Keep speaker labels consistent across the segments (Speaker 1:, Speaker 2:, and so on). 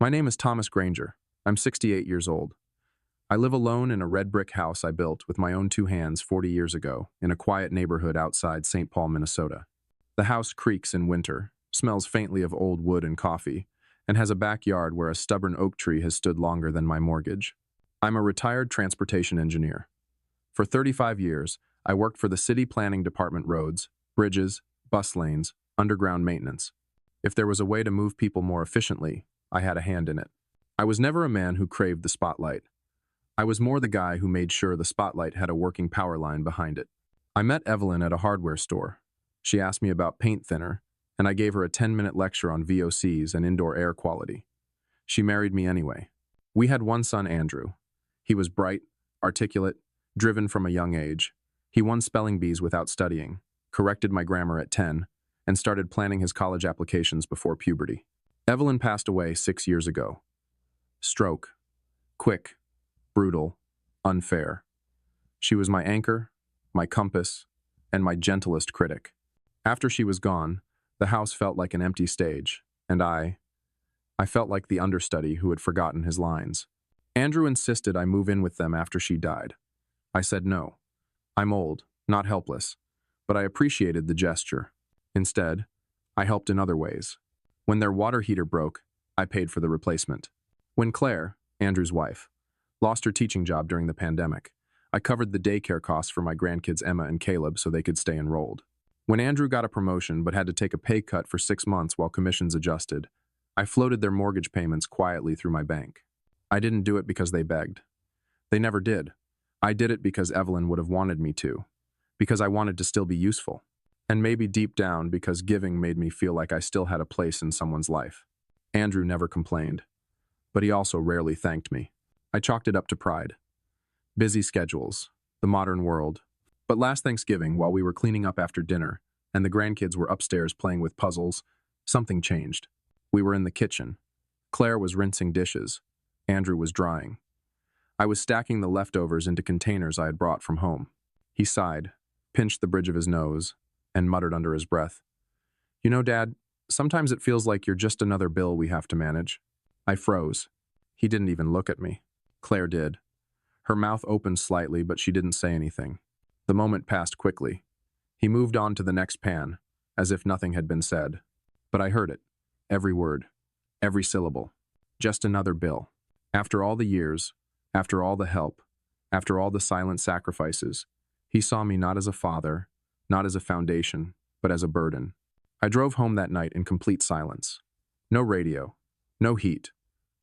Speaker 1: My name is Thomas Granger. I'm 68 years old. I live alone in a red brick house I built with my own two hands 40 years ago in a quiet neighborhood outside St. Paul, Minnesota. The house creaks in winter, smells faintly of old wood and coffee, and has a backyard where a stubborn oak tree has stood longer than my mortgage. I'm a retired transportation engineer. For 35 years, I worked for the city planning department roads, bridges, bus lanes, underground maintenance. If there was a way to move people more efficiently, I had a hand in it. I was never a man who craved the spotlight. I was more the guy who made sure the spotlight had a working power line behind it. I met Evelyn at a hardware store. She asked me about paint thinner, and I gave her a 10-minute lecture on VOCs and indoor air quality. She married me anyway. We had one son, Andrew. He was bright, articulate, driven from a young age. He won spelling bees without studying, corrected my grammar at 10, and started planning his college applications before puberty. Evelyn passed away 6 years ago. Stroke. Quick. Brutal. Unfair. She was my anchor, my compass, and my gentlest critic. After she was gone, the house felt like an empty stage, and I felt like the understudy who had forgotten his lines. Andrew insisted I move in with them after she died. I said no. I'm old, not helpless, but I appreciated the gesture. Instead, I helped in other ways. When their water heater broke, I paid for the replacement. When Claire, Andrew's wife, lost her teaching job during the pandemic, I covered the daycare costs for my grandkids Emma and Caleb so they could stay enrolled. When Andrew got a promotion but had to take a pay cut for 6 months while commissions adjusted, I floated their mortgage payments quietly through my bank. I didn't do it because they begged. They never did. I did it because Evelyn would have wanted me to, because I wanted to still be useful, and maybe deep down because giving made me feel like I still had a place in someone's life. Andrew never complained, but he also rarely thanked me. I chalked it up to pride. Busy schedules, the modern world. But last Thanksgiving, while we were cleaning up after dinner, and the grandkids were upstairs playing with puzzles, something changed. We were in the kitchen. Claire was rinsing dishes. Andrew was drying. I was stacking the leftovers into containers I had brought from home. He sighed, pinched the bridge of his nose, and muttered under his breath, "You know, Dad, sometimes it feels like you're just another bill we have to manage." I froze. He didn't even look at me. Claire did. Her mouth opened slightly, but she didn't say anything. The moment passed quickly. He moved on to the next pan, as if nothing had been said. But I heard it. Every word. Every syllable. Just another bill. After all the years, after all the help, after all the silent sacrifices, he saw me not as a father, not as a foundation, but as a burden. I drove home that night in complete silence. No radio, no heat,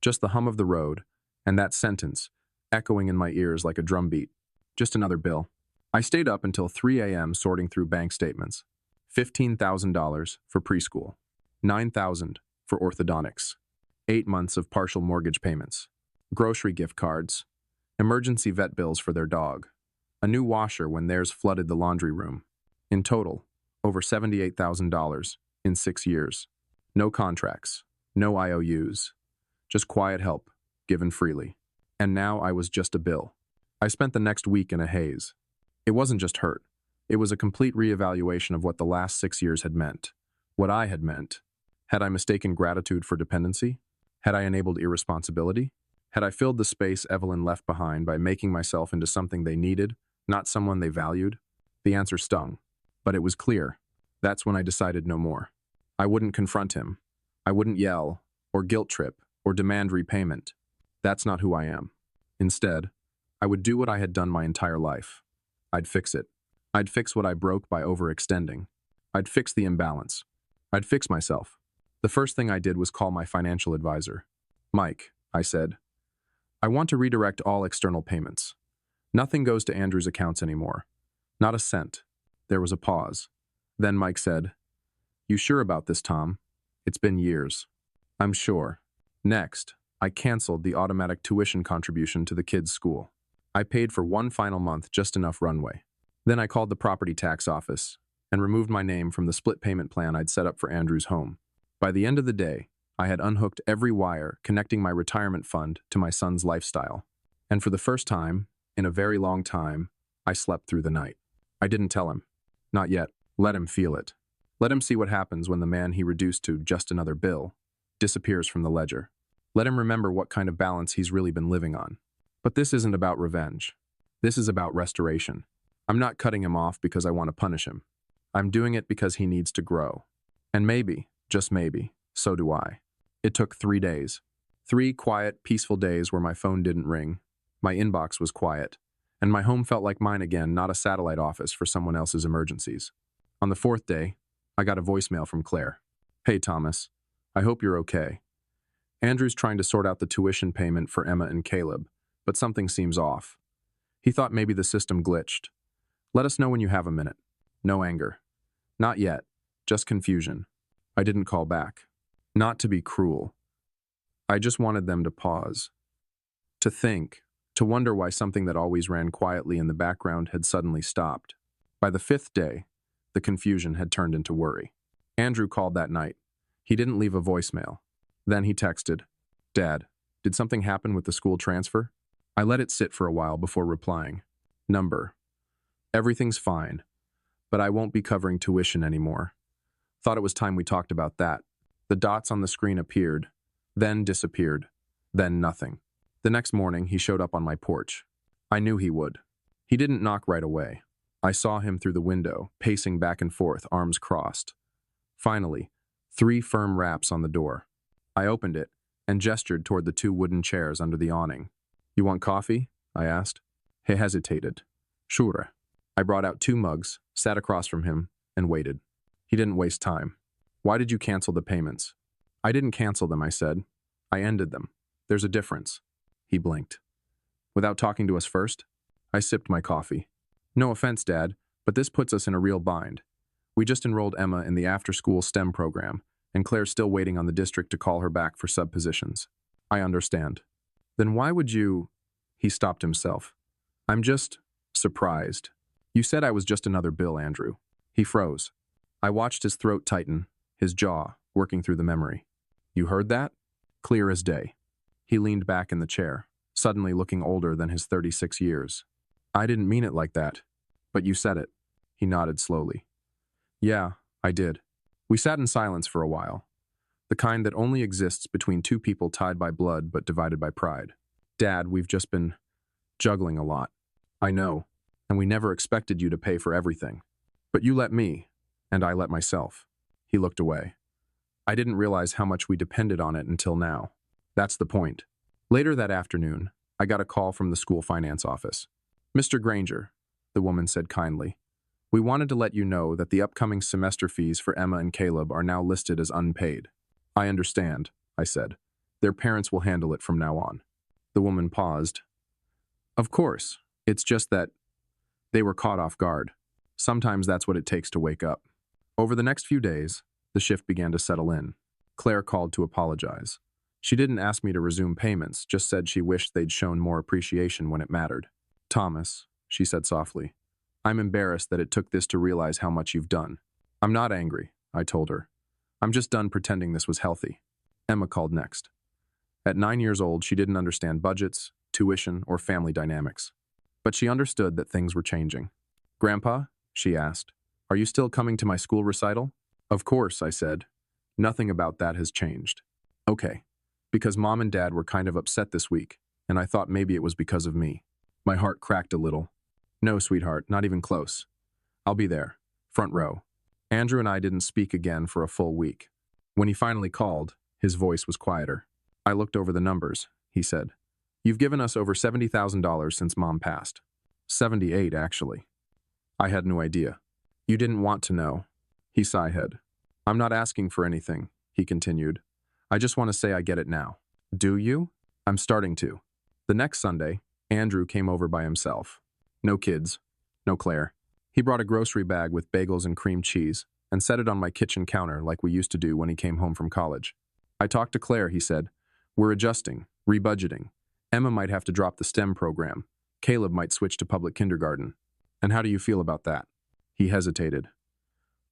Speaker 1: just the hum of the road, and that sentence, echoing in my ears like a drumbeat. Just another bill. I stayed up until 3 a.m. sorting through bank statements. $15,000 for preschool, $9,000 for orthodontics, 8 months of partial mortgage payments, grocery gift cards, emergency vet bills for their dog, a new washer when theirs flooded the laundry room. In total, over $78,000 in 6 years. No contracts, no IOUs, just quiet help, given freely. And now I was just a bill. I spent the next week in a haze. It wasn't just hurt. It was a complete reevaluation of what the last 6 years had meant, what I had meant. Had I mistaken gratitude for dependency? Had I enabled irresponsibility? Had I filled the space Evelyn left behind by making myself into something they needed, not someone they valued? The answer stung, but it was clear. That's when I decided no more. I wouldn't confront him. I wouldn't yell, or guilt trip, or demand repayment. That's not who I am. Instead, I would do what I had done my entire life. I'd fix it. I'd fix what I broke by overextending. I'd fix the imbalance. I'd fix myself. The first thing I did was call my financial advisor. "Mike," I said, "I want to redirect all external payments. Nothing goes to Andrew's accounts anymore. Not a cent." There was a pause. Then Mike said, "You sure about this, Tom? It's been years." "I'm sure." Next, I canceled the automatic tuition contribution to the kids' school. I paid for one final month, just enough runway. Then I called the property tax office and removed my name from the split payment plan I'd set up for Andrew's home. By the end of the day, I had unhooked every wire connecting my retirement fund to my son's lifestyle. And for the first time, in a very long time, I slept through the night. I didn't tell him. Not yet. Let him feel it. Let him see what happens when the man he reduced to just another bill disappears from the ledger. Let him remember what kind of balance he's really been living on. But this isn't about revenge. This is about restoration. I'm not cutting him off because I want to punish him. I'm doing it because he needs to grow. And maybe, just maybe, so do I. It took 3 days. 3 quiet, peaceful days where my phone didn't ring, my inbox was quiet, and my home felt like mine again, not a satellite office for someone else's emergencies. On the 4th day, I got a voicemail from Claire. Hey, Thomas. I hope you're okay. Andrew's trying to sort out the tuition payment for Emma and Caleb, but something seems off. He thought maybe the system glitched. Let us know when you have a minute. No anger. Not yet. Just confusion. I didn't call back. Not to be cruel. I just wanted them to pause. To think. To wonder why something that always ran quietly in the background had suddenly stopped. By the 5th day, the confusion had turned into worry. Andrew called that night. He didn't leave a voicemail. Then he texted, Dad, did something happen with the school transfer? I let it sit for a while before replying. Number. Everything's fine, but I won't be covering tuition anymore. Thought it was time we talked about that. The dots on the screen appeared, then disappeared, then nothing. The next morning, he showed up on my porch. I knew he would. He didn't knock right away. I saw him through the window, pacing back and forth, arms crossed. Finally, 3 firm raps on the door. I opened it and gestured toward the 2 wooden chairs under the awning. You want coffee? I asked. He hesitated. Sure. I brought out 2 mugs, sat across from him, and waited. He didn't waste time. Why did you cancel the payments? I didn't cancel them, I said. I ended them. There's a difference. He blinked. Without talking to us first? I sipped my coffee. No offense, Dad, but this puts us in a real bind. We just enrolled Emma in the after-school STEM program, and Claire's still waiting on the district to call her back for sub-positions. I understand. Then why would you... He stopped himself. I'm just... surprised. You said I was just another bill, Andrew. He froze. I watched his throat tighten, his jaw working through the memory. You heard that? Clear as day. He leaned back in the chair, suddenly looking older than his 36 years. I didn't mean it like that. But you said it. He nodded slowly. Yeah, I did. We sat in silence for a while. The kind that only exists between 2 people tied by blood but divided by pride. Dad, we've just been juggling a lot. I know, and we never expected you to pay for everything. But you let me, and I let myself. He looked away. I didn't realize how much we depended on it until now. That's the point. Later that afternoon, I got a call from the school finance office. Mr. Granger, the woman said kindly, we wanted to let you know that the upcoming semester fees for Emma and Caleb are now listed as unpaid. I understand, I said. Their parents will handle it from now on. The woman paused. Of course, it's just that they were caught off guard. Sometimes that's what it takes to wake up. Over the next few days, the shift began to settle in. Claire called to apologize. She didn't ask me to resume payments, just said she wished they'd shown more appreciation when it mattered. Thomas, she said softly, I'm embarrassed that it took this to realize how much you've done. I'm not angry, I told her. I'm just done pretending this was healthy. Emma called next. At 9 years old, she didn't understand budgets, tuition, or family dynamics. But she understood that things were changing. Grandpa, she asked, are you still coming to my school recital? Of course, I said. Nothing about that has changed. Okay, because Mom and Dad were kind of upset this week, and I thought maybe it was because of me. My heart cracked a little. No, sweetheart, not even close. I'll be there, front row. Andrew and I didn't speak again for a full week. When he finally called, his voice was quieter. I looked over the numbers, he said. You've given us over $70,000 since Mom passed. 78, actually. I had no idea. You didn't want to know. He sighed. I'm not asking for anything, he continued. I just want to say I get it now. Do you? I'm starting to. The next Sunday, Andrew came over by himself. No kids. No Claire. He brought a grocery bag with bagels and cream cheese and set it on my kitchen counter like we used to do when he came home from college. I talked to Claire, he said. We're adjusting, rebudgeting. Emma might have to drop the STEM program. Caleb might switch to public kindergarten. And how do you feel about that? He hesitated.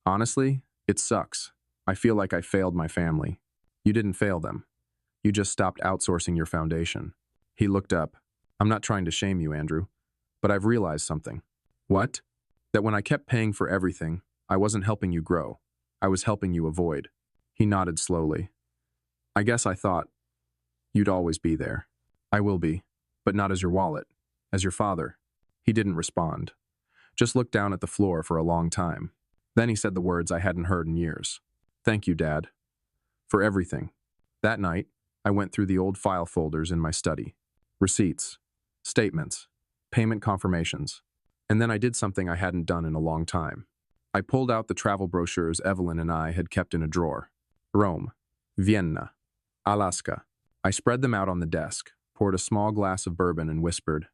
Speaker 1: Honestly, it sucks. I feel like I failed my family. You didn't fail them. You just stopped outsourcing your foundation. He looked up. I'm not trying to shame you, Andrew, but I've realized something. What? That when I kept paying for everything, I wasn't helping you grow. I was helping you avoid. He nodded slowly. I guess I thought, You'd always be there. I will be, but not as your wallet, as your father. He didn't respond, just looked down at the floor for a long time. Then he said the words I hadn't heard in years. Thank you, Dad, for everything. That night, I went through the old file folders in my study. Receipts, statements, payment confirmations. And then I did something I hadn't done in a long time. I pulled out the travel brochures Evelyn and I had kept in a drawer. Rome, Vienna, Alaska. I spread them out on the desk, poured a small glass of bourbon and whispered,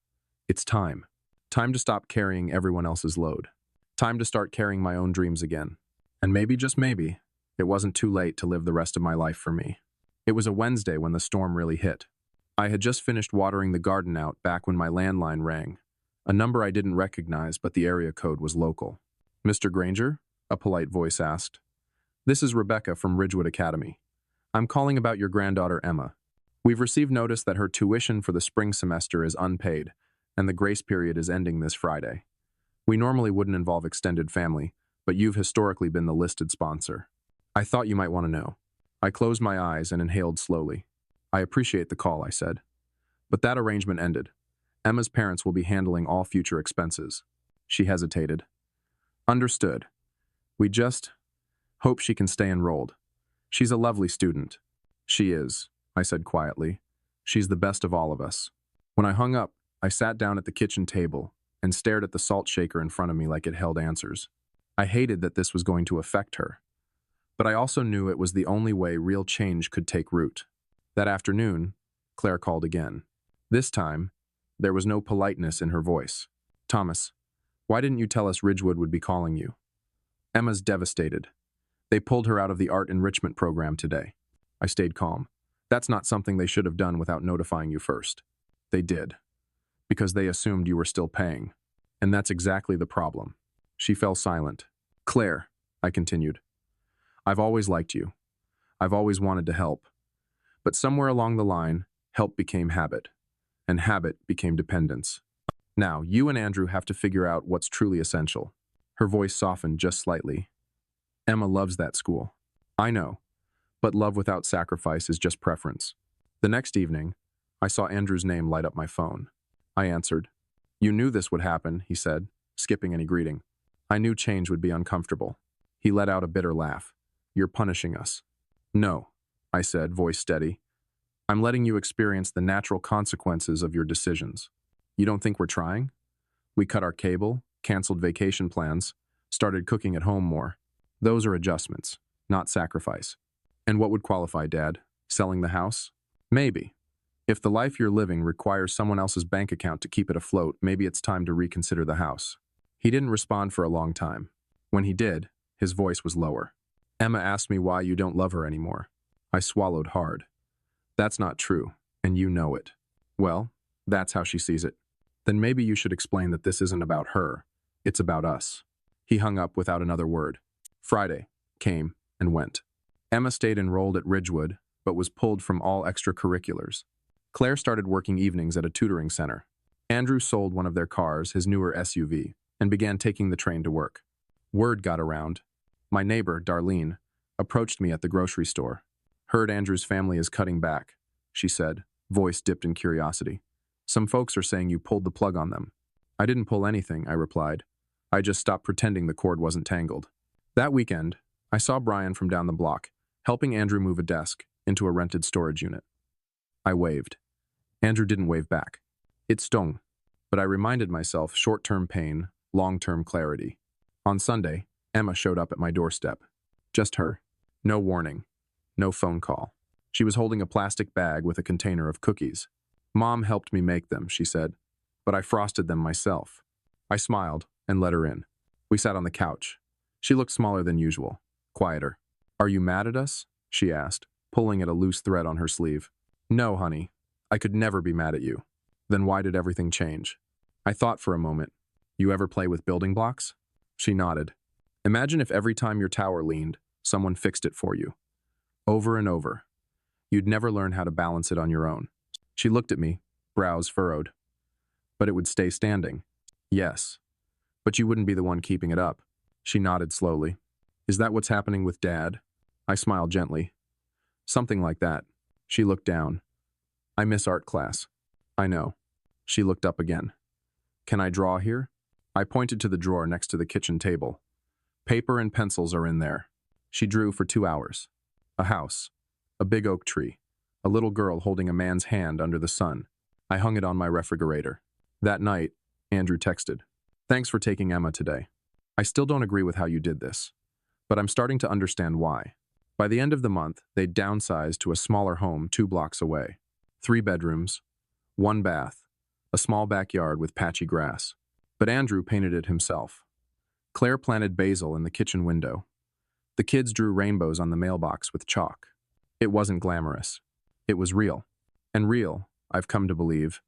Speaker 1: "It's time. Time to stop carrying everyone else's load. Time to start carrying my own dreams again." And maybe, just maybe, it wasn't too late to live the rest of my life for me. It was a Wednesday when the storm really hit. I had just finished watering the garden out back when my landline rang. A number I didn't recognize, but the area code was local. "Mr. Granger?" a polite voice asked. "This is Rebecca from Ridgewood Academy. I'm calling about your granddaughter, Emma. We've received notice that her tuition for the spring semester is unpaid, and the grace period is ending this Friday. We normally wouldn't involve extended family, but you've historically been the listed sponsor. I thought you might want to know." I closed my eyes and inhaled slowly. "I appreciate the call," I said. "But that arrangement ended. Emma's parents will be handling all future expenses." She hesitated. "Understood. We just hope she can stay enrolled. She's a lovely student." "She is," I said quietly. "She's the best of all of us." When I hung up, I sat down at the kitchen table and stared at the salt shaker in front of me like it held answers. I hated that this was going to affect her, but I also knew it was the only way real change could take root. That afternoon, Claire called again. This time, there was no politeness in her voice. "Thomas, why didn't you tell us Ridgewood would be calling you?" "Emma's devastated. They pulled her out of the art enrichment program today." I stayed calm. "That's not something they should have done without notifying you first." "They did, because they assumed you were still paying. And that's exactly the problem." She fell silent. "Claire," I continued, "I've always liked you. I've always wanted to help. But somewhere along the line, help became habit, and habit became dependence. Now, you and Andrew have to figure out what's truly essential." Her voice softened just slightly. "Emma loves that school." "I know, but love without sacrifice is just preference." The next evening, I saw Andrew's name light up my phone. I answered. "You knew this would happen," he said, skipping any greeting. "I knew change would be uncomfortable." He let out a bitter laugh. "You're punishing us." "No," I said, voice steady. "I'm letting you experience the natural consequences of your decisions. You don't think we're trying? We cut our cable, canceled vacation plans, started cooking at home more. Those are adjustments, not sacrifice." "And what would qualify, Dad? Selling the house?" "Maybe. If the life you're living requires someone else's bank account to keep it afloat, maybe it's time to reconsider the house." He didn't respond for a long time. When he did, his voice was lower. "Emma asked me why you don't love her anymore." I swallowed hard. "That's not true, and you know it." "Well, that's how she sees it." "Then maybe you should explain that this isn't about her. It's about us." He hung up without another word. Friday came and went. Emma stayed enrolled at Ridgewood, but was pulled from all extracurriculars. Claire started working evenings at a tutoring center. Andrew sold one of their cars, his newer SUV, and began taking the train to work. Word got around. My neighbor, Darlene, approached me at the grocery store. "Heard Andrew's family is cutting back," she said, voice dipped in curiosity. "Some folks are saying you pulled the plug on them." "I didn't pull anything," I replied. "I just stopped pretending the cord wasn't tangled." That weekend, I saw Brian from down the block, helping Andrew move a desk into a rented storage unit. I waved. Andrew didn't wave back. It stung, but I reminded myself short-term pain, long-term clarity. On Sunday, Emma showed up at my doorstep. Just her. No warning. No phone call. She was holding a plastic bag with a container of cookies. "Mom helped me make them," she said, "but I frosted them myself." I smiled and let her in. We sat on the couch. She looked smaller than usual, quieter. "Are you mad at us?" she asked, pulling at a loose thread on her sleeve. "No, honey. I could never be mad at you." "Then why did everything change?" I thought for a moment. "You ever play with building blocks?" She nodded. "Imagine if every time your tower leaned, someone fixed it for you. Over and over. You'd never learn how to balance it on your own." She looked at me, brows furrowed. "But it would stay standing." "Yes. But you wouldn't be the one keeping it up." She nodded slowly. "Is that what's happening with Dad?" I smiled gently. "Something like that." She looked down. I miss art class. I know. She looked up again. Can I draw here? I pointed to the drawer next to the kitchen table. Paper and pencils are in there. She drew for 2 hours. A house. A big oak tree. A little girl holding a man's hand under the sun. I hung it on my refrigerator. That night, Andrew texted. Thanks for taking Emma today. I still don't agree with how you did this, but I'm starting to understand why. By the end of the month, they'd downsized to a smaller home 2 blocks away. 3 bedrooms, 1 bath, a small backyard with patchy grass. But Andrew painted it himself. Claire planted basil in the kitchen window. The kids drew rainbows on the mailbox with chalk. It wasn't glamorous. It was real. And real, I've come to believe,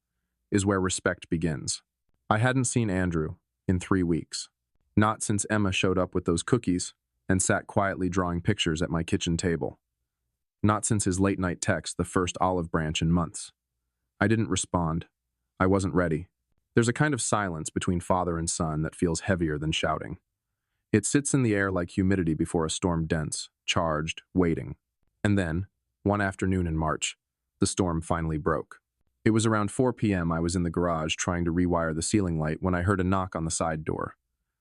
Speaker 1: is where respect begins. I hadn't seen Andrew in 3 weeks. Not since Emma showed up with those cookies and sat quietly drawing pictures at my kitchen table. Not since his late-night text, the first olive branch in months. I didn't respond. I wasn't ready. There's a kind of silence between father and son that feels heavier than shouting. It sits in the air like humidity before a storm, dense, charged, waiting. And then, one afternoon in March, the storm finally broke. It was around 4 p.m. I was in the garage trying to rewire the ceiling light when I heard a knock on the side door.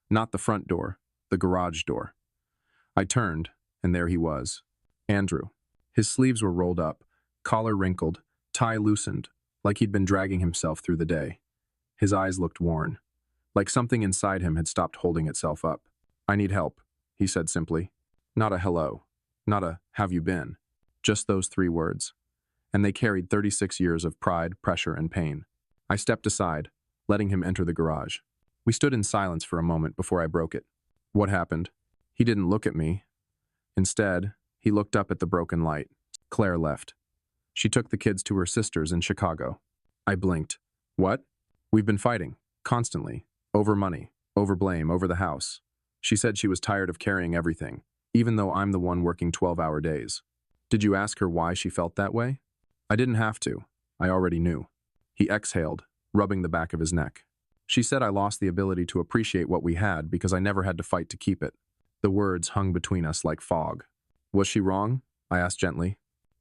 Speaker 1: Not the front door, the garage door. I turned, and there he was. Andrew. His sleeves were rolled up, collar wrinkled, tie loosened, like he'd been dragging himself through the day. His eyes looked worn, like something inside him had stopped holding itself up. I need help, he said simply. Not a hello, not a have you been, just those 3 words. And they carried 36 years of pride, pressure, and pain. I stepped aside, letting him enter the garage. We stood in silence for a moment before I broke it. What happened? He didn't look at me. Instead, he looked up at the broken light. Claire left. She took the kids to her sister's in Chicago. I blinked. What? We've been fighting, constantly, over money, over blame, over the house. She said she was tired of carrying everything, even though I'm the one working 12-hour days. Did you ask her why she felt that way? I didn't have to. I already knew. He exhaled, rubbing the back of his neck. She said I lost the ability to appreciate what we had because I never had to fight to keep it. The words hung between us like fog. Was she wrong? I asked gently.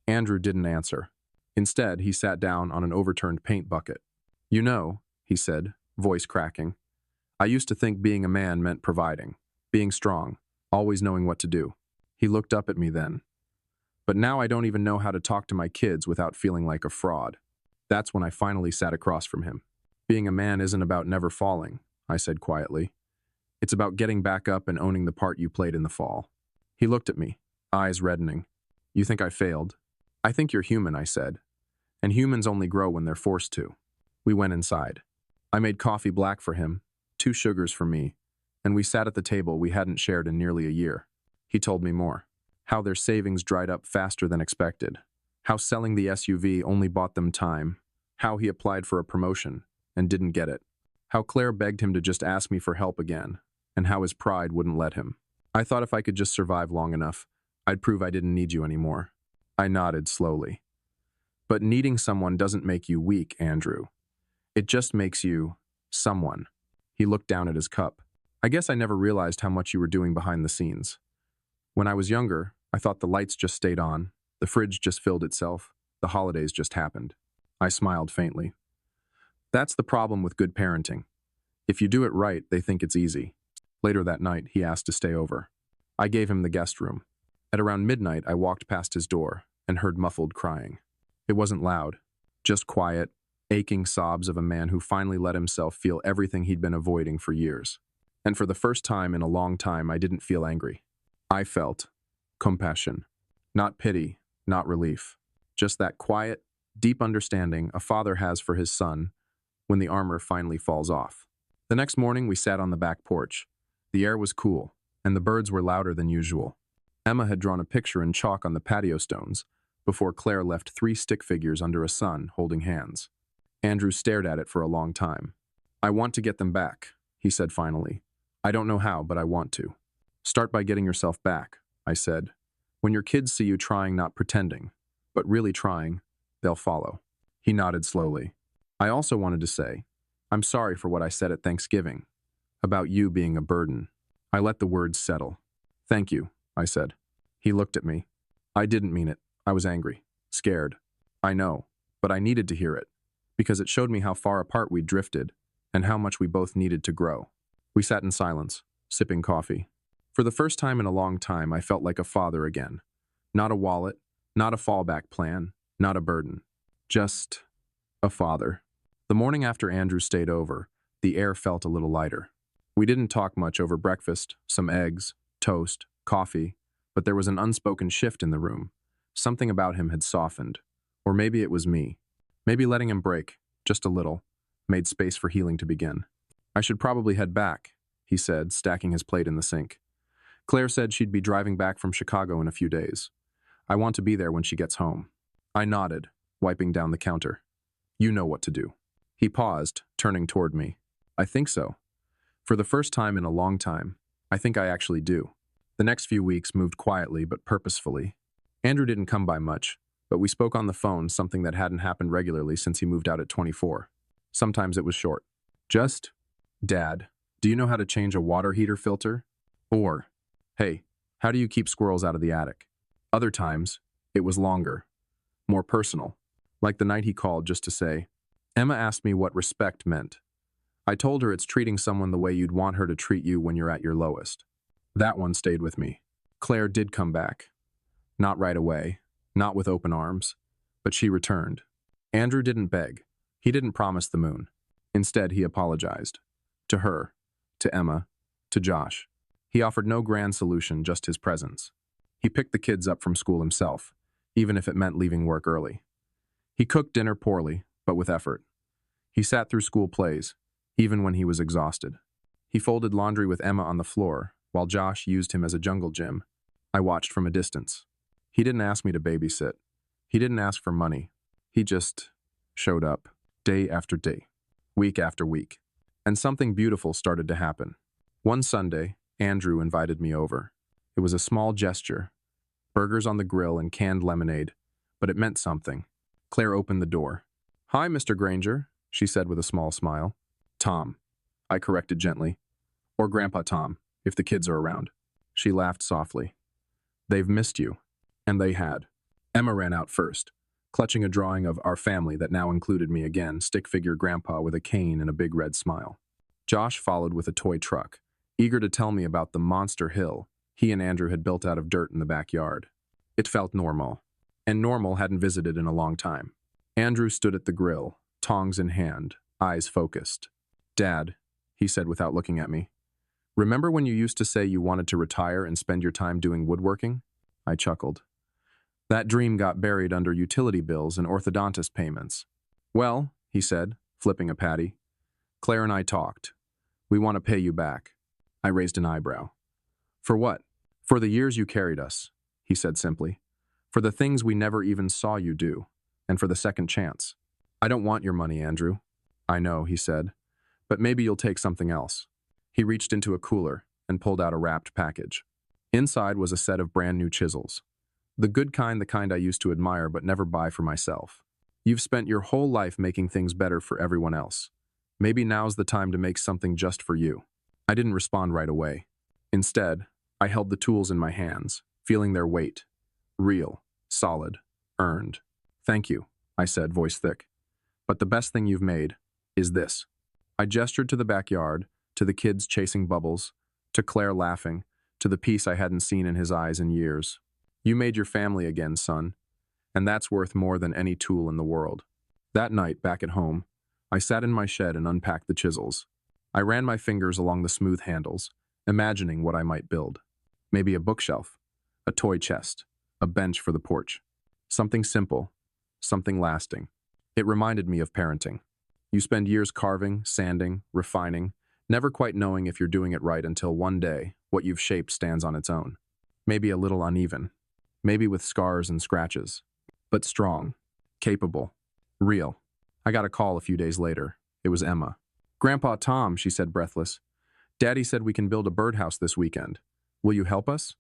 Speaker 1: Andrew didn't answer. Instead, he sat down on an overturned paint bucket. You know, he said, voice cracking. I used to think being a man meant providing, being strong, always knowing what to do. He looked up at me then. But now I don't even know how to talk to my kids without feeling like a fraud. That's when I finally sat across from him. Being a man isn't about never falling, I said quietly. It's about getting back up and owning the part you played in the fall. He looked at me, eyes reddening. You think I failed? I think you're human, I said. And humans only grow when they're forced to. We went inside. I made coffee black for him, 2 sugars for me, and we sat at the table we hadn't shared in nearly a year. He told me more. How their savings dried up faster than expected. How selling the SUV only bought them time. How he applied for a promotion and didn't get it. How Claire begged him to just ask me for help again, and how his pride wouldn't let him. I thought if I could just survive long enough, I'd prove I didn't need you anymore. I nodded slowly. But needing someone doesn't make you weak, Andrew. It just makes you someone. He looked down at his cup. I guess I never realized how much you were doing behind the scenes. When I was younger, I thought the lights just stayed on, the fridge just filled itself, the holidays just happened. I smiled faintly. That's the problem with good parenting. If you do it right, they think it's easy. Later that night, he asked to stay over. I gave him the guest room. At around midnight, I walked past his door and heard muffled crying. It wasn't loud, just quiet, aching sobs of a man who finally let himself feel everything he'd been avoiding for years. And for the first time in a long time, I didn't feel angry. I felt compassion. Not pity, not relief. Just that quiet, deep understanding a father has for his son when the armor finally falls off. The next morning, we sat on the back porch. The air was cool, and the birds were louder than usual. Emma had drawn a picture in chalk on the patio stones before Claire left 3 stick figures under a sun holding hands. Andrew stared at it for a long time. I want to get them back, he said finally. I don't know how, but I want to. Start by getting yourself back, I said. When your kids see you trying, not pretending, but really trying, they'll follow. He nodded slowly. I also wanted to say, I'm sorry for what I said at Thanksgiving, about you being a burden. I let the words settle. Thank you, I said. He looked at me. I didn't mean it. I was angry, scared. I know, but I needed to hear it, because it showed me how far apart we'd drifted and how much we both needed to grow. We sat in silence, sipping coffee. For the first time in a long time, I felt like a father again. Not a wallet, not a fallback plan, not a burden. Just a father. The morning after Andrew stayed over, the air felt a little lighter. We didn't talk much over breakfast, some eggs, toast, coffee, but there was an unspoken shift in the room. Something about him had softened. Or maybe it was me. Maybe letting him break, just a little, made space for healing to begin. I should probably head back, he said, stacking his plate in the sink. Claire said she'd be driving back from Chicago in a few days. I want to be there when she gets home. I nodded, wiping down the counter. You know what to do. He paused, turning toward me. I think so. For the first time in a long time, I think I actually do. The next few weeks moved quietly but purposefully. Andrew didn't come by much, but we spoke on the phone, something that hadn't happened regularly since he moved out at 24. Sometimes it was short. Just, Dad, do you know how to change a water heater filter? Or, hey, how do you keep squirrels out of the attic? Other times, it was longer, more personal, like the night he called just to say, Emma asked me what respect meant. I told her it's treating someone the way you'd want her to treat you when you're at your lowest. That one stayed with me. Claire did come back. Not right away, not with open arms, but she returned. Andrew didn't beg. He didn't promise the moon. Instead, he apologized. To her, to Emma, to Josh. He offered no grand solution, just his presence. He picked the kids up from school himself, even if it meant leaving work early. He cooked dinner poorly, but with effort. He sat through school plays, even when he was exhausted. He folded laundry with Emma on the floor, while Josh used him as a jungle gym. I watched from a distance. He didn't ask me to babysit. He didn't ask for money. He just showed up, day after day, week after week. And something beautiful started to happen. One Sunday, Andrew invited me over. It was a small gesture, burgers on the grill and canned lemonade, but it meant something. Claire opened the door. Hi, Mr. Granger, she said with a small smile. Tom, I corrected gently. Or Grandpa Tom, if the kids are around. She laughed softly. They've missed you. And they had. Emma ran out first, clutching a drawing of our family that now included me again, stick figure grandpa with a cane and a big red smile. Josh followed with a toy truck, eager to tell me about the monster hill he and Andrew had built out of dirt in the backyard. It felt normal, and normal hadn't visited in a long time. Andrew stood at the grill, tongs in hand, eyes focused. Dad, he said without looking at me, remember when you used to say you wanted to retire and spend your time doing woodworking? I chuckled. That dream got buried under utility bills and orthodontist payments. Well, he said, flipping a patty, Claire and I talked. We want to pay you back. I raised an eyebrow. For what? For the years you carried us, he said simply. For the things we never even saw you do, and for the second chance. I don't want your money, Andrew. I know, he said, but maybe you'll take something else. He reached into a cooler and pulled out a wrapped package. Inside was a set of brand new chisels. The kind I used to admire but never buy for myself. You've spent your whole life making things better for everyone else. Maybe now's the time to make something just for you. I didn't respond right away. Instead, I held the tools in my hands, feeling their weight. Real, solid, earned. Thank you, I said, voice thick. But the best thing you've made is this. I gestured to the backyard, to the kids chasing bubbles, to Claire laughing, to the peace I hadn't seen in his eyes in years. You made your family again, son, and that's worth more than any tool in the world. That night, back at home, I sat in my shed and unpacked the chisels. I ran my fingers along the smooth handles, imagining what I might build. Maybe a bookshelf, a toy chest, a bench for the porch. Something simple, something lasting. It reminded me of parenting. You spend years carving, sanding, refining, never quite knowing if you're doing it right until one day, what you've shaped stands on its own. Maybe a little uneven, maybe with scars and scratches, but strong, capable, real. I got a call a few days later. It was Emma. Grandpa Tom, she said, breathless. Daddy said we can build a birdhouse this weekend. Will you help us?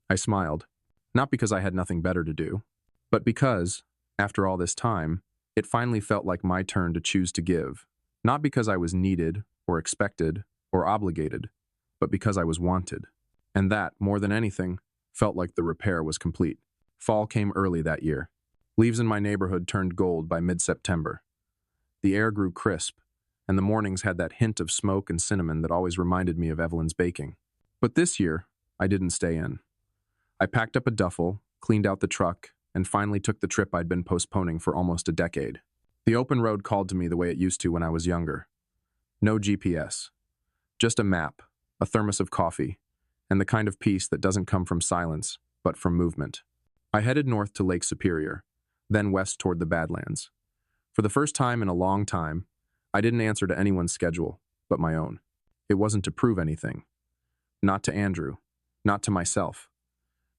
Speaker 1: I smiled, not because I had nothing better to do, but because, after all this time, it finally felt like my turn to choose to give, not because I was needed or expected or obligated, but because I was wanted. And that, more than anything, felt like the repair was complete. Fall came early that year. Leaves in my neighborhood turned gold by mid-September. The air grew crisp, and the mornings had that hint of smoke and cinnamon that always reminded me of Evelyn's baking. But this year, I didn't stay in. I packed up a duffel, cleaned out the truck, and finally took the trip I'd been postponing for almost a decade. The open road called to me the way it used to when I was younger. No GPS. Just a map, a thermos of coffee, and the kind of peace that doesn't come from silence, but from movement. I headed north to Lake Superior, then west toward the Badlands. For the first time in a long time, I didn't answer to anyone's schedule, but my own. It wasn't to prove anything. Not to Andrew. Not to myself.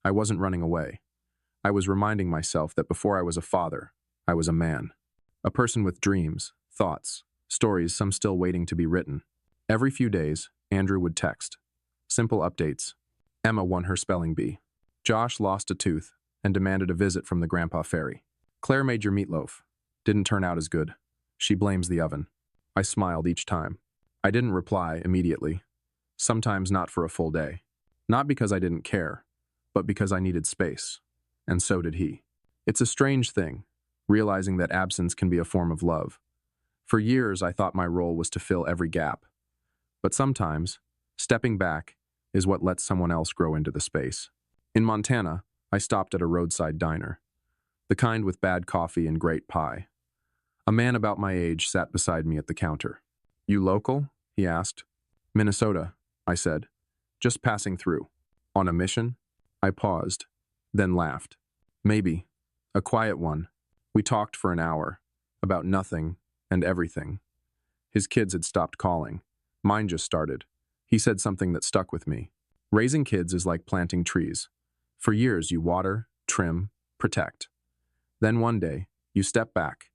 Speaker 1: I wasn't running away. I was reminding myself that before I was a father, I was a man. A person with dreams, thoughts, stories, some still waiting to be written. Every few days, Andrew would text. Simple updates. Emma won her spelling bee. Josh lost a tooth and demanded a visit from the Grandpa Fairy. Claire made your meatloaf. Didn't turn out as good. She blames the oven. I smiled each time. I didn't reply immediately. Sometimes not for a full day. Not because I didn't care, but because I needed space. And so did he. It's a strange thing, realizing that absence can be a form of love. For years, I thought my role was to fill every gap. But sometimes, stepping back is what lets someone else grow into the space. In Montana, I stopped at a roadside diner. The kind with bad coffee and great pie. A man about my age sat beside me at the counter. "You local?" he asked. "Minnesota," I said. "Just passing through." "On a mission?" I paused, then laughed. "Maybe. A quiet one." We talked for an hour, about nothing and everything. His kids had stopped calling. Mine just started. He said something that stuck with me. Raising kids is like planting trees. For years you water, trim, protect. Then one day, you step back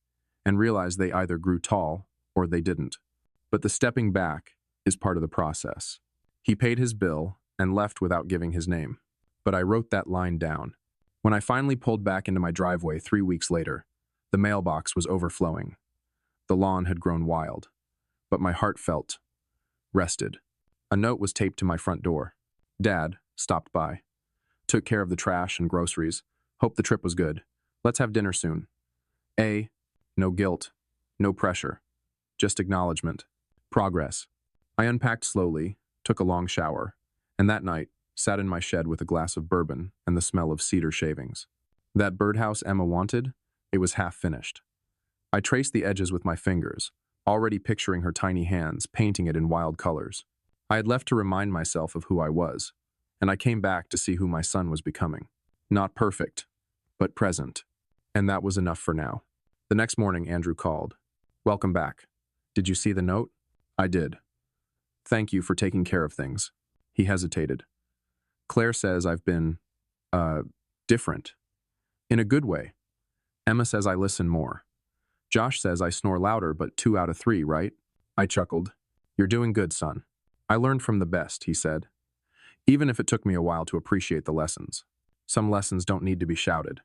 Speaker 1: and realize they either grew tall or they didn't. But the stepping back is part of the process. He paid his bill and left without giving his name. But I wrote that line down. When I finally pulled back into my driveway 3 weeks later, the mailbox was overflowing. The lawn had grown wild, but my heart felt rested. A note was taped to my front door. "Dad stopped by. Took care of the trash and groceries. Hope the trip was good. Let's have dinner soon. A. No guilt. No pressure. Just acknowledgement. Progress." I unpacked slowly, took a long shower, and that night sat in my shed with a glass of bourbon and the smell of cedar shavings. That birdhouse Emma wanted, it was half finished. I traced the edges with my fingers, already picturing her tiny hands, painting it in wild colors. I had left to remind myself of who I was, and I came back to see who my son was becoming. Not perfect, but present. And that was enough for now. The next morning, Andrew called. "Welcome back. Did you see the note?" I did. "Thank you for taking care of things." He hesitated. "Claire says I've been, different. In a good way. Emma says I listen more. Josh says I snore louder, but 2 out of 3, right?" I chuckled. "You're doing good, son. I learned from the best," he said. "Even if it took me a while to appreciate the lessons. Some lessons don't need to be shouted.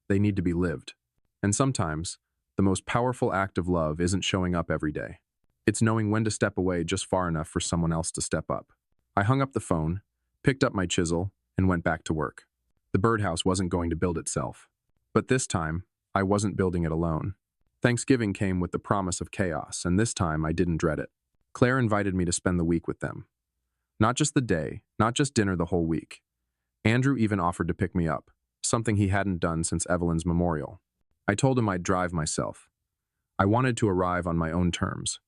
Speaker 1: They need to be lived. And sometimes, the most powerful act of love isn't showing up every day. It's knowing when to step away just far enough for someone else to step up." I hung up the phone, picked up my chisel, and went back to work. The birdhouse wasn't going to build itself. But this time, I wasn't building it alone. Thanksgiving came with the promise of chaos, and this time I didn't dread it. Claire invited me to spend the week with them. Not just the day, not just dinner the whole week. Andrew even offered to pick me up, something he hadn't done since Evelyn's memorial. I told him I'd drive myself. I wanted to arrive on my own terms.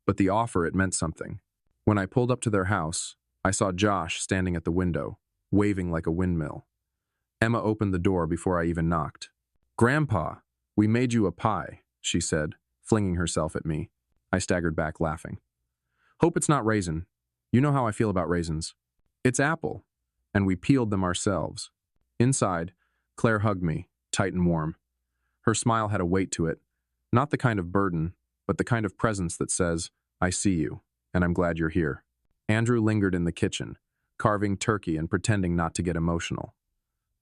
Speaker 1: But the offer, it meant something. When I pulled up to their house, I saw Josh standing at the window, waving like a windmill. Emma opened the door before I even knocked. "Grandpa, we made you a pie," she said, flinging herself at me. I staggered back, laughing. "Hope it's not raisin. You know how I feel about raisins. It's apple." And we peeled them ourselves. Inside, Claire hugged me, tight and warm. Her smile had a weight to it, not the kind of burden, but the kind of presence that says, "I see you, and I'm glad you're here." Andrew lingered in the kitchen, carving turkey and pretending not to get emotional.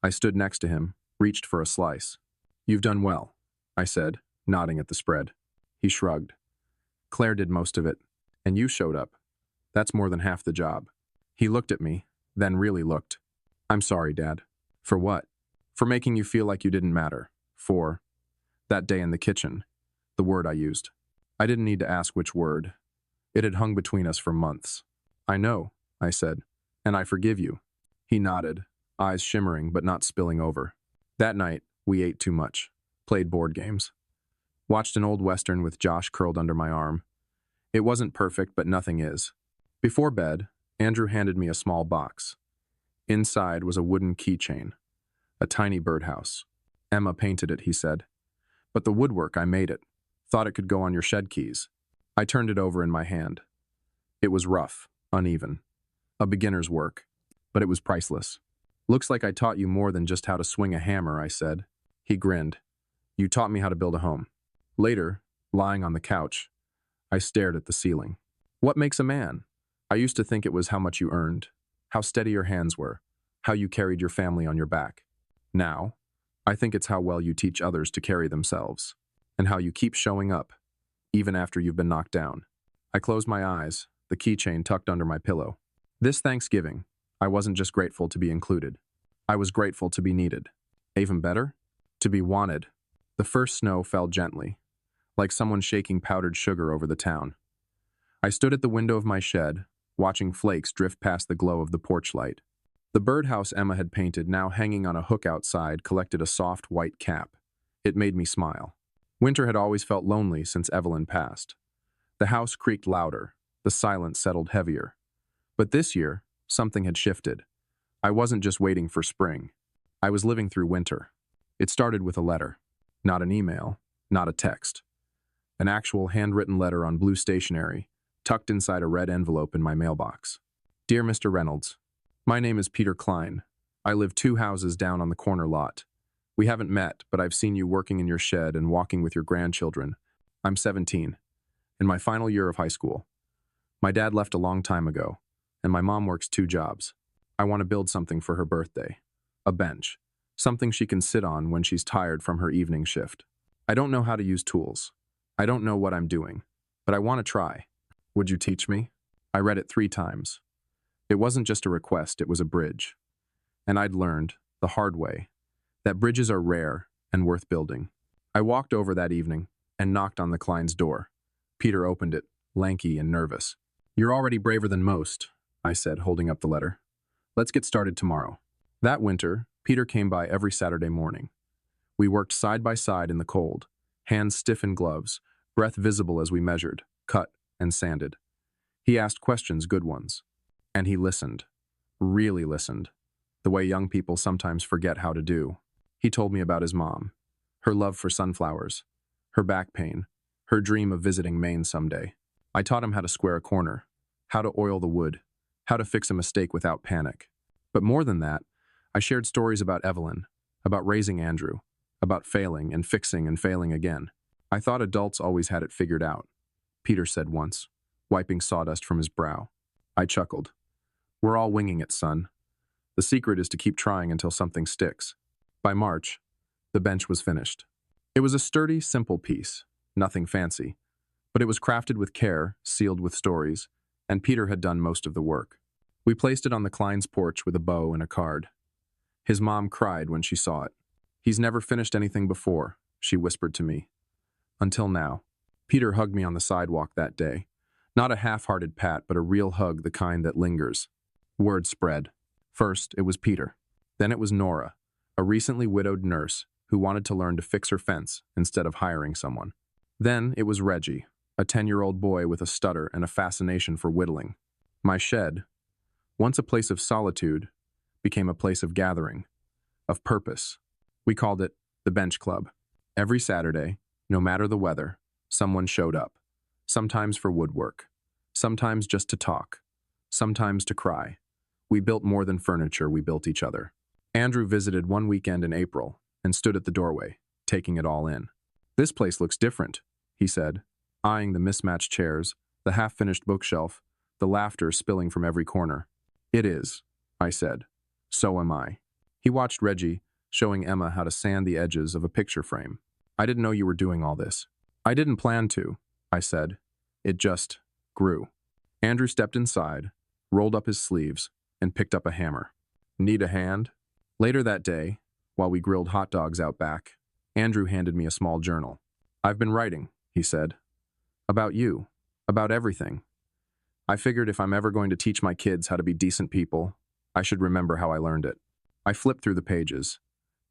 Speaker 1: I stood next to him, reached for a slice. "You've done well," I said, nodding at the spread. He shrugged. "Claire did most of it, and you showed up. That's more than half the job." He looked at me, then really looked. "I'm sorry, Dad." "For what?" "For making you feel like you didn't matter. 4. That day in the kitchen. The word I used. I didn't need to ask which word. It had hung between us for months. I know, I said, and I forgive you. He nodded, eyes shimmering but not spilling over. That night, we ate too much, played board games, watched an old Western with Josh curled under my arm. It wasn't perfect, but nothing is. Before bed, Andrew handed me a small box. Inside was a wooden keychain, a tiny birdhouse. Emma painted it, he said. But the woodwork, I made it. Thought it could go on your shed keys. I turned it over in my hand. It was rough, uneven. A beginner's work, but it was priceless. Looks like I taught you more than just how to swing a hammer, I said. He grinned. You taught me how to build a home. Later, lying on the couch, I stared at the ceiling. What makes a man? I used to think it was how much you earned, how steady your hands were, how you carried your family on your back. Now, I think it's how well you teach others to carry themselves, and how you keep showing up, even after you've been knocked down. I closed my eyes, the keychain tucked under my pillow. This Thanksgiving, I wasn't just grateful to be included. I was grateful to be needed. Even better, to be wanted. The first snow fell gently, like someone shaking powdered sugar over the town. I stood at the window of my shed, watching flakes drift past the glow of the porch light. The birdhouse Emma had painted, now hanging on a hook outside, collected a soft white cap. It made me smile. Winter had always felt lonely since Evelyn passed. The house creaked louder, the silence settled heavier. But this year, something had shifted. I wasn't just waiting for spring. I was living through winter. It started with a letter. Not an email, not a text. An actual handwritten letter on blue stationery, tucked inside a red envelope in my mailbox. Dear Mr. Reynolds, my name is Peter Klein. I live 2 houses down on the corner lot. We haven't met, but I've seen you working in your shed and walking with your grandchildren. I'm 17, in my final year of high school. My dad left a long time ago, and my mom works 2 jobs. I want to build something for her birthday. A bench. Something she can sit on when she's tired from her evening shift. I don't know how to use tools. I don't know what I'm doing, but I want to try. Would you teach me? I read it 3 times. It wasn't just a request, it was a bridge. And I'd learned, the hard way, that bridges are rare and worth building. I walked over that evening and knocked on the Klein's door. Peter opened it, lanky and nervous. You're already braver than most, I said, holding up the letter. Let's get started tomorrow. That winter, Peter came by every Saturday morning. We worked side by side in the cold, hands stiff in gloves, breath visible as we measured, cut, and sanded. He asked questions, good ones. And he listened. Really listened. The way young people sometimes forget how to do. He told me about his mom, her love for sunflowers, her back pain, her dream of visiting Maine someday. I taught him how to square a corner, how to oil the wood, how to fix a mistake without panic. But more than that, I shared stories about Evelyn, about raising Andrew, about failing and failing again. I thought adults always had it figured out, Peter said once, wiping sawdust from his brow. I chuckled. We're all winging it, son. The secret is to keep trying until something sticks. By March, the bench was finished. It was a sturdy, simple piece, nothing fancy, but it was crafted with care, sealed with stories, and Peter had done most of the work. We placed it on the Klein's porch with a bow and a card. His mom cried when she saw it. He's never finished anything before, she whispered to me. Until now. Peter hugged me on the sidewalk that day. Not a half-hearted pat, but a real hug, the kind that lingers. Word spread. First, it was Peter. Then it was Nora, a recently widowed nurse who wanted to learn to fix her fence instead of hiring someone. Then it was Reggie, a 10-year-old boy with a stutter and a fascination for whittling. My shed, once a place of solitude, became a place of gathering, of purpose. We called it the Bench Club. Every Saturday, no matter the weather, someone showed up. Sometimes for woodwork, sometimes just to talk, sometimes to cry. We built more than furniture, we built each other. Andrew visited one weekend in April and stood at the doorway, taking it all in. This place looks different, he said, eyeing the mismatched chairs, the half-finished bookshelf, the laughter spilling from every corner. It is, I said. So am I. He watched Reggie, showing Emma how to sand the edges of a picture frame. I didn't know you were doing all this. I didn't plan to, I said. It just grew. Andrew stepped inside, rolled up his sleeves, and picked up a hammer. Need a hand? Later that day, while we grilled hot dogs out back, Andrew handed me a small journal. "I've been writing," he said. "About you. About everything. I figured if I'm ever going to teach my kids how to be decent people, I should remember how I learned it." I flipped through the pages.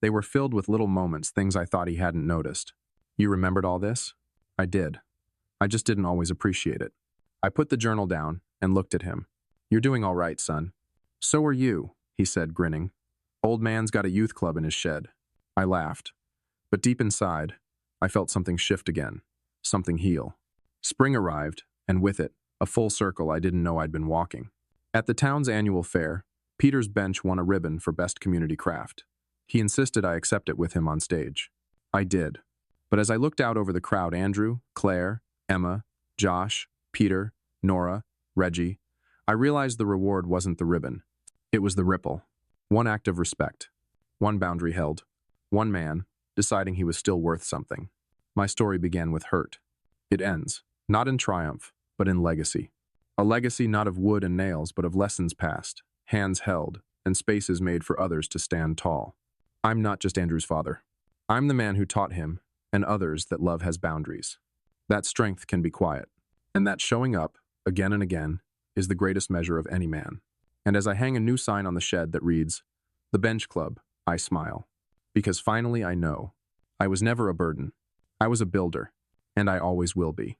Speaker 1: They were filled with little moments, things I thought he hadn't noticed. "You remembered all this?" I did. I just didn't always appreciate it. I put the journal down and looked at him. "You're doing all right, son." "So are you," he said, grinning. "Old man's got a youth club in his shed." I laughed. But deep inside, I felt something shift again. Something heal. Spring arrived, and with it, a full circle I didn't know I'd been walking. At the town's annual fair, Peter's bench won a ribbon for Best Community Craft. He insisted I accept it with him on stage. I did. But as I looked out over the crowd, Andrew, Claire, Emma, Josh, Peter, Nora, Reggie, I realized the reward wasn't the ribbon. It was the ripple. One act of respect. One boundary held. One man, deciding he was still worth something. My story began with hurt. It ends, not in triumph, but in legacy. A legacy not of wood and nails, but of lessons passed, hands held, and spaces made for others to stand tall. I'm not just Andrew's father. I'm the man who taught him, and others, that love has boundaries. That strength can be quiet. And that showing up, again and again, is the greatest measure of any man. And as I hang a new sign on the shed that reads, "The Bench Club," I smile. Because finally I know, I was never a burden. I was a builder, and I always will be.